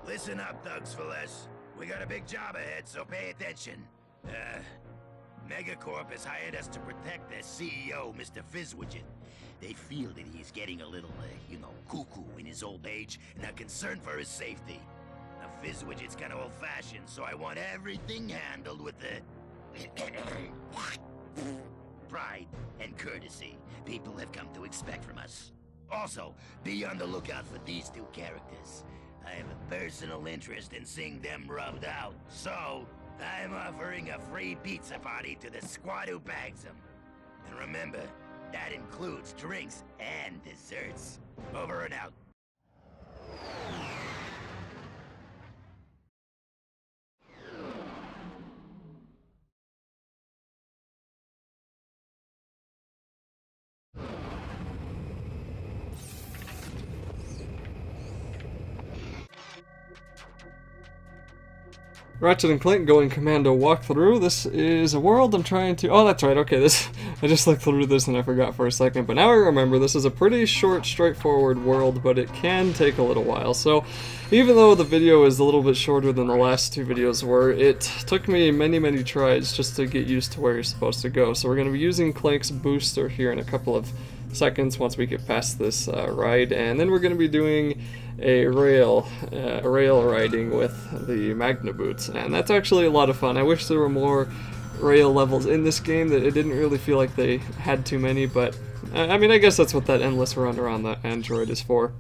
Listen up, Thugs for Less. We got a big job ahead, so pay attention. Megacorp has hired us to protect their CEO, Mr. Fizzwidget. They feel that he's getting a little, cuckoo in his old age and are concerned for his safety. Now, Fizzwidget's kind of old-fashioned, so I want everything handled with the pride and courtesy people have come to expect from us. Also, be on the lookout for these two characters. I have a personal interest in seeing them rubbed out, so I'm offering a free pizza party to the squad who bags them. And remember, that includes drinks and desserts. Over and out. Ratchet and Clank going Commando walkthrough. This is a world I'm trying to... Oh, that's right, okay, this... I just looked through this and I forgot for a second, but now I remember this is a pretty short, straightforward world, but it can take a little while. So, even though the video is a little bit shorter than the last two videos were, it took me many tries just to get used to where you're supposed to go. So we're going to be using Clank's booster here in a couple of seconds once we get past this ride, and then we're going to be doing a rail riding with the Magna Boots, and that's actually a lot of fun. I wish there were more rail levels in this game. That it didn't really feel like they had too many, but I mean, I guess that's what that endless run around the Android is for.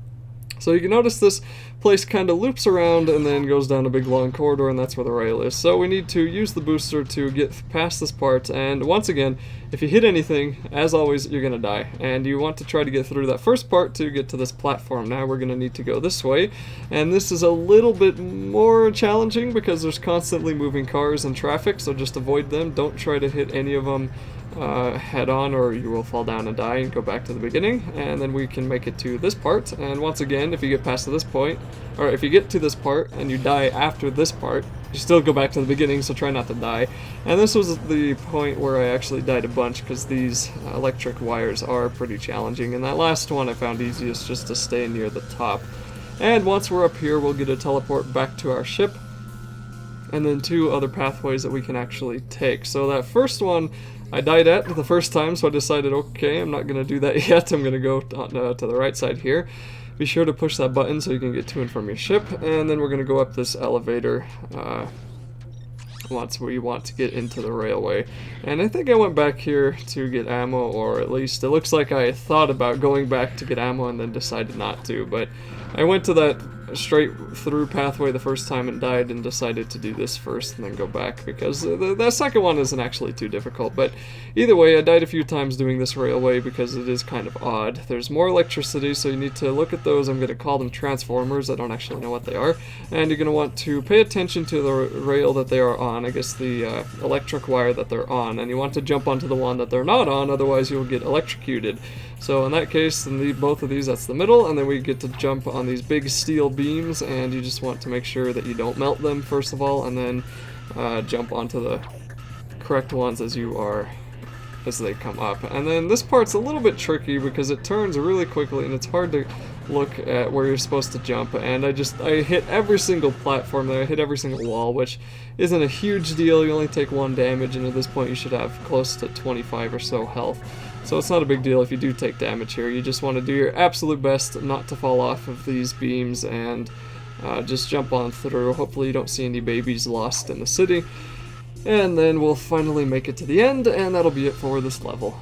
So you can notice this place kind of loops around and then goes down a big long corridor, and that's where the rail is. So we need to use the booster to get past this part, and once again, if you hit anything, as always, you're gonna die. And you want to try to get through that first part to get to this platform. Now we're gonna need to go this way, and this is a little bit more challenging because there's constantly moving cars and traffic, so just avoid them. Don't try to hit any of them head on, or you will fall down and die and go back to the beginning. And then we can make it to this part, and once again, if you get past this point, or if you get to this part and you die after this part, you still go back to the beginning, so try not to die. And this was the point where I actually died a bunch because these electric wires are pretty challenging, and that last one I found easiest just to stay near the top. And once we're up here, we'll get a teleport back to our ship, and then two other pathways that we can actually take. So that first one I died at the first time, so I decided, okay, I'm not going to do that yet. I'm going to go to the right side here. Be sure to push that button so you can get to and from your ship, and then we're going to go up this elevator once we want to get into the railway. And I think I went back here to get ammo, or at least it looks like I thought about going back to get ammo and then decided not to, but I went to that straight through pathway the first time and died, and decided to do this first and then go back because the second one isn't actually too difficult. But either way, I died a few times doing this railway because it is kind of odd. There's more electricity, so you need to look at those. I'm going to call them transformers. I don't actually know what they are. And you're going to want to pay attention to the rail that they are on, I guess the electric wire that they're on, and you want to jump onto the one that they're not on, otherwise you'll get electrocuted. So in that case, in both of these, that's the middle, and then we get to jump on these big steel beams, and you just want to make sure that you don't melt them first of all, and then jump onto the correct ones as they come up. And then this part's a little bit tricky because it turns really quickly and it's hard to look at where you're supposed to jump, and I hit every single platform there. I hit every single wall, which isn't a huge deal. You only take 1 damage, and at this point you should have close to 25 or so health. So it's not a big deal if you do take damage here. You just want to do your absolute best not to fall off of these beams and just jump on through. Hopefully you don't see any babies lost in the city. And then we'll finally make it to the end, and that'll be it for this level.